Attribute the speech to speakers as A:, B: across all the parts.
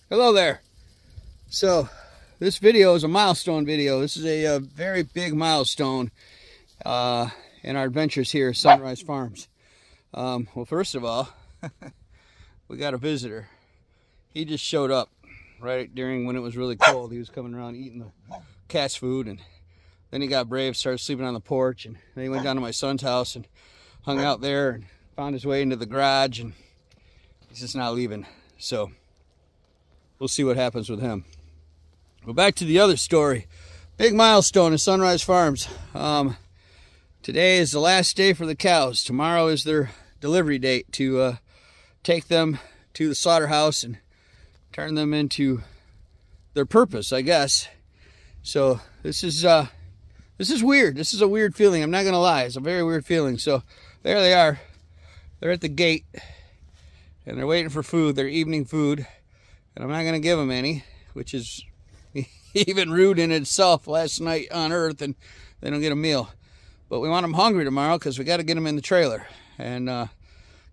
A: Hello there. So this video is a milestone video. This is a very big milestone in our adventures here at Sunrise Farms. Well, first of all, we got a visitor. He just showed up right during when it was really cold. He was coming around eating the cat's food, and then he got brave, started sleeping on the porch, and then he went down to my son's house and hung out there and found his way into the garage, and he's just not leaving. So we'll see what happens with him. Well, back to the other story. Big milestone at Sunrise Farms. Today is the last day for the cows. Tomorrow is their delivery date to take them to the slaughterhouse and turn them into their purpose, I guess. So this is weird. This is a weird feeling. I'm not gonna lie. It's a very weird feeling. So there they are. They're at the gate and they're waiting for food, their evening food. And I'm not going to give them any, which is even rude in itself. Last night on Earth, and they don't get a meal. But we want them hungry tomorrow because we got to get them in the trailer. And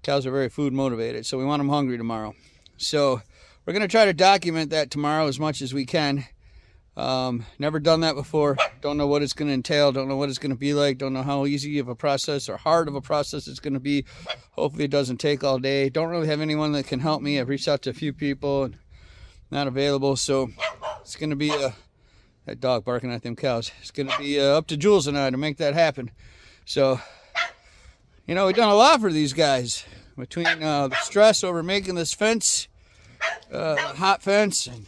A: cows are very food motivated, so we want them hungry tomorrow. So we're going to try to document that tomorrow as much as we can. Never done that before. Don't know what it's going to entail. Don't know what it's going to be like. Don't know how easy of a process or hard of a process it's going to be. Hopefully it doesn't take all day. Don't really have anyone that can help me. I've reached out to a few people and not available, so it's going to be that dog barking at them cows. It's going to be up to Jules and I to make that happen. So, you know, we've done a lot for these guys between the stress over making this fence, the hot fence, and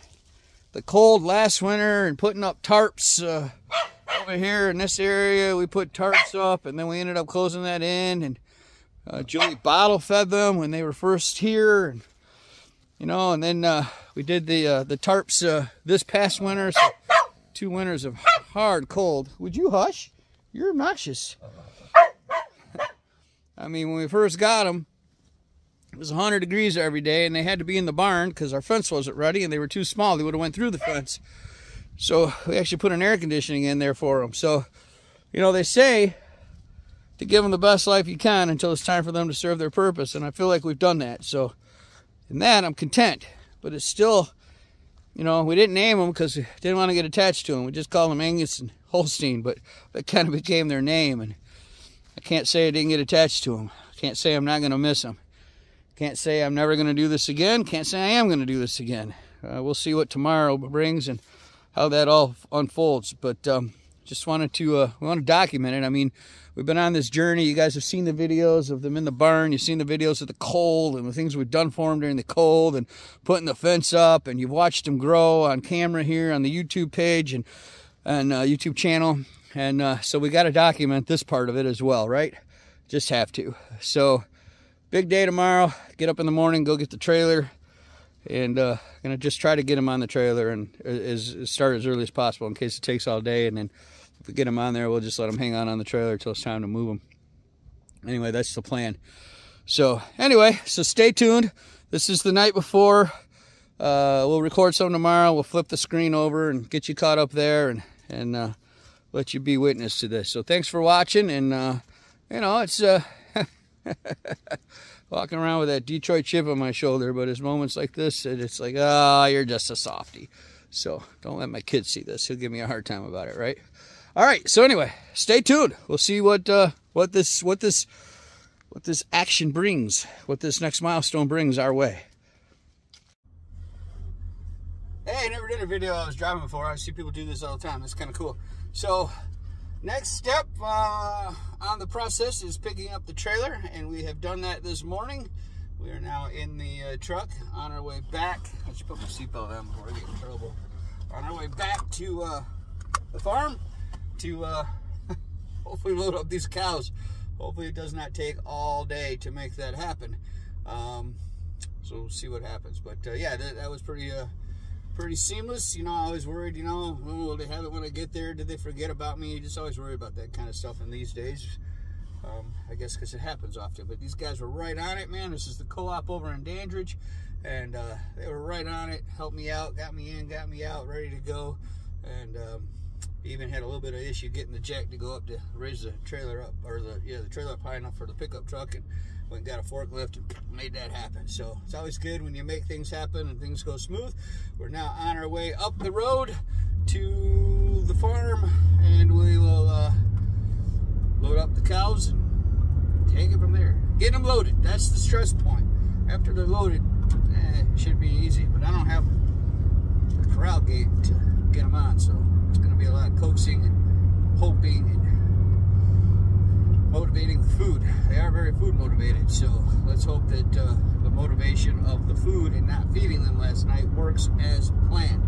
A: the cold last winter, and putting up tarps over here in this area. We put tarps up, and then we ended up closing that in, and Julie bottle fed them when they were first here, and you know, and then we did the tarps this past winter, so 2 winters of hard cold. Would you hush? You're obnoxious. I mean, when we first got them, it was 100 degrees every day, and they had to be in the barn because our fence wasn't ready, and they were too small. They would have went through the fence. So we actually put an air conditioning in there for them. So, you know, they say to give them the best life you can until it's time for them to serve their purpose, and I feel like we've done that. So in that, I'm content. But it's still, you know, we didn't name them because we didn't want to get attached to them. We just called them Angus and Holstein, but that kind of became their name. And I can't say I didn't get attached to them. I can't say I'm not going to miss them. Can't say I'm never going to do this again. Can't say I am going to do this again. We'll see what tomorrow brings and how that all unfolds. But just wanted to we want to document it. I mean, we've been on this journey. You guys have seen the videos of them in the barn. You've seen the videos of the cold and the things we've done for them during the cold and putting the fence up. And you've watched them grow on camera here on the YouTube page and YouTube channel. And so we got to document this part of it as well, right? Just have to. So big day tomorrow. Get up in the morning, go get the trailer, and gonna just try to get them on the trailer and start as early as possible in case it takes all day. And then if we get them on there, we'll just let them hang on the trailer until it's time to move them. Anyway, that's the plan. So anyway, so stay tuned. This is the night before. We'll record some tomorrow. We'll flip the screen over and get you caught up there and let you be witness to this. So thanks for watching. And you know, it's walking around with that Detroit chip on my shoulder, but it's moments like this, it's like, oh, you're just a softie. So don't let my kid see this. He'll give me a hard time about it, right? All right. So anyway, stay tuned. We'll see what this action brings, what this next milestone brings our way. Hey, I never did a video I was driving before. I see people do this all the time. That's kind of cool. So next step on the process is picking up the trailer, and we have done that this morning. We are now in the truck on our way back. I should put my seatbelt on before I get in trouble. On our way back to the farm to hopefully load up these cows. Hopefully it does not take all day to make that happen. So we'll see what happens. But yeah, that was pretty seamless. You know, I was worried, you know, oh, will they have it when I get there? Did they forget about me? You just always worry about that kind of stuff in these days. I guess because it happens often. But these guys were right on it, man. This is the co-op over in Dandridge. And they were right on it, helped me out, got me in, got me out, ready to go. And Even had a little bit of issue getting the jack to go up to raise the trailer up, or the trailer up high enough for the pickup truck, and went and got a forklift and made that happen. So it's always good when you make things happen and things go smooth. We're now on our way up the road to the farm, and we will load up the cows and take it from there. Getting them loaded, that's the stress point. After they're loaded, it should be easy, but I don't have a corral gate to get them on, so it's going to be a lot of coaxing and hoping and motivating the food. They are very food motivated, so let's hope that the motivation of the food and not feeding them last night works as planned.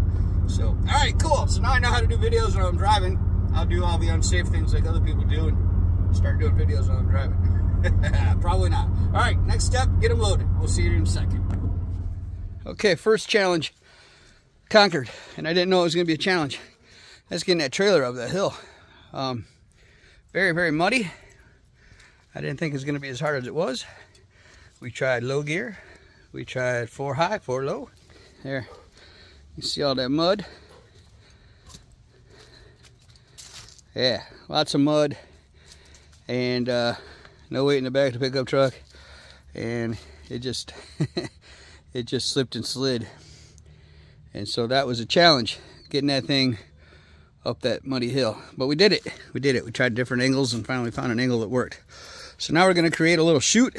A: So, all right, cool. So now I know how to do videos when I'm driving. I'll do all the unsafe things like other people do and start doing videos when I'm driving. Probably not. All right, next step, get them loaded. We'll see you in a second. Okay, first challenge conquered, and I didn't know it was going to be a challenge. That's getting that trailer up that hill. Very, very muddy. I didn't think it was going to be as hard as it was. We tried low gear. We tried 4 high, 4 low. There, you see all that mud? Yeah, lots of mud. And no weight in the back of the pickup truck. And it just, it just slipped and slid. And so that was a challenge, getting that thing up that muddy hill. But we did it. We did it. We tried different angles and finally found an angle that worked. So now we're going to create a little chute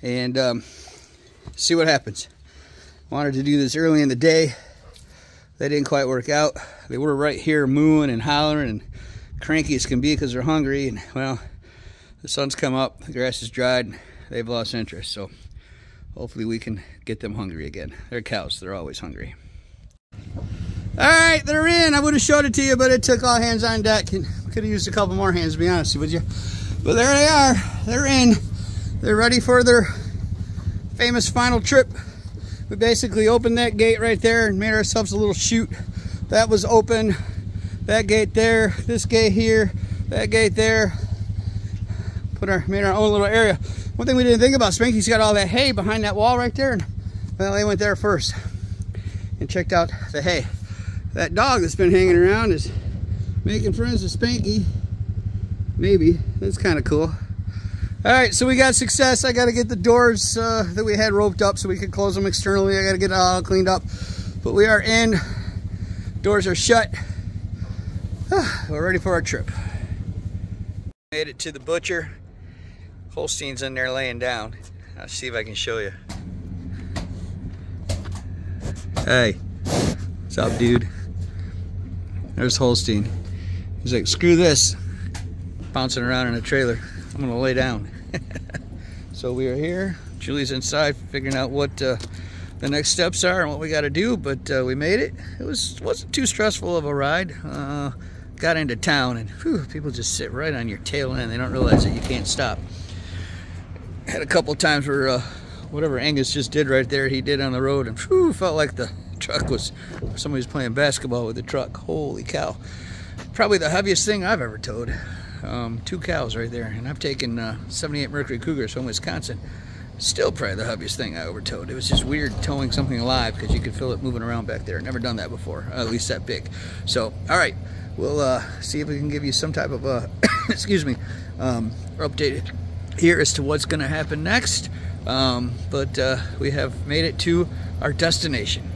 A: and see what happens. Wanted to do this early in the day. That didn't quite work out. They were right here mooing and hollering and cranky as can be because they're hungry. And well, the sun's come up, the grass is dried, and they've lost interest. So hopefully we can get them hungry again. They're cows, they're always hungry. All right, they're in. I would have showed it to you, but it took all hands on deck. And could have used a couple more hands, to be honest with you. But there they are. They're in. They're ready for their famous final trip. We basically opened that gate right there and made ourselves a little chute. That was open. That gate there. This gate here. That gate there. Made our own little area. One thing we didn't think about, Spanky's got all that hay behind that wall right there. And well, they went there first and checked out the hay. That dog that's been hanging around is making friends with Spanky. Maybe. That's kind of cool. All right, so we got success. I got to get the doors that we had roped up so we could close them externally. I got to get it all cleaned up. But we are in. Doors are shut. We're ready for our trip. Made it to the butcher. Holstein's in there laying down. I'll see if I can show you. Hey, what's up, dude? There's Holstein. He's like, screw this. Bouncing around in a trailer. I'm gonna lay down. So we are here. Julie's inside figuring out what the next steps are and what we got to do, but we made it. It wasn't too stressful of a ride. Got into town and whew, people just sit right on your tail end. They don't realize that you can't stop. Had a couple times where whatever Angus just did right there, he did on the road, and whew, felt like the truck was, somebody was playing basketball with the truck. Holy cow. Probably the heaviest thing I've ever towed. 2 cows right there, and I've taken 78 Mercury Cougars from Wisconsin. Still probably the heaviest thing I ever towed. It was just weird towing something alive because you could feel it moving around back there. Never done that before, at least that big. So, all right, we'll see if we can give you some type of excuse me, update here as to what's going to happen next. But we have made it to our destination.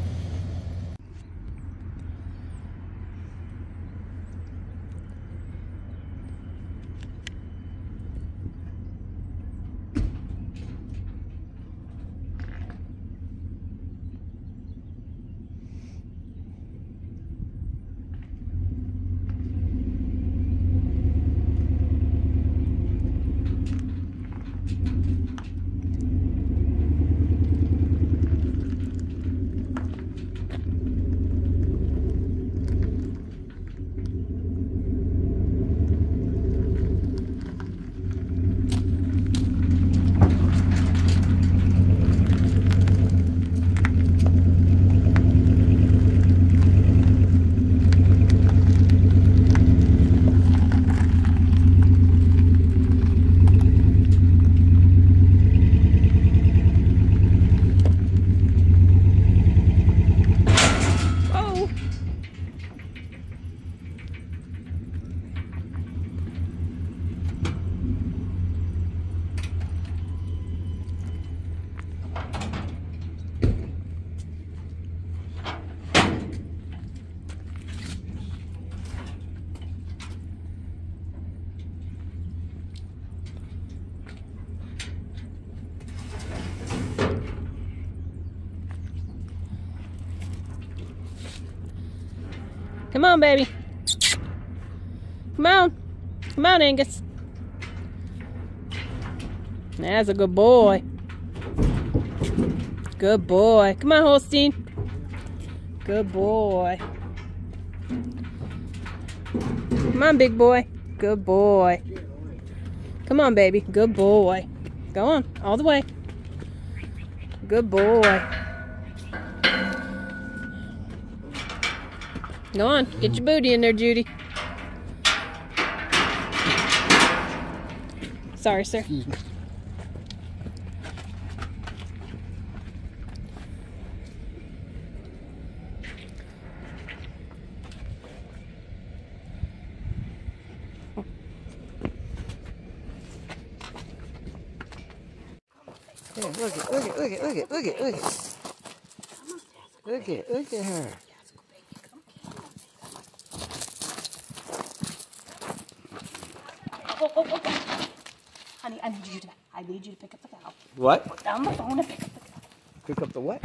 B: Come on, baby. Come on. Come on, Angus. That's a good boy. Good boy. Come on, Holstein. Good boy. Come on, big boy. Good boy. Come on, baby. Good boy. Go on. All the way. Good boy. Go on. Get your booty in there, Judy. Sorry, sir.
A: Yeah, look at her.
B: Honey, I need you to pick up the cow.
A: What?
B: Put down the phone and pick up the cow.
A: Pick up the what?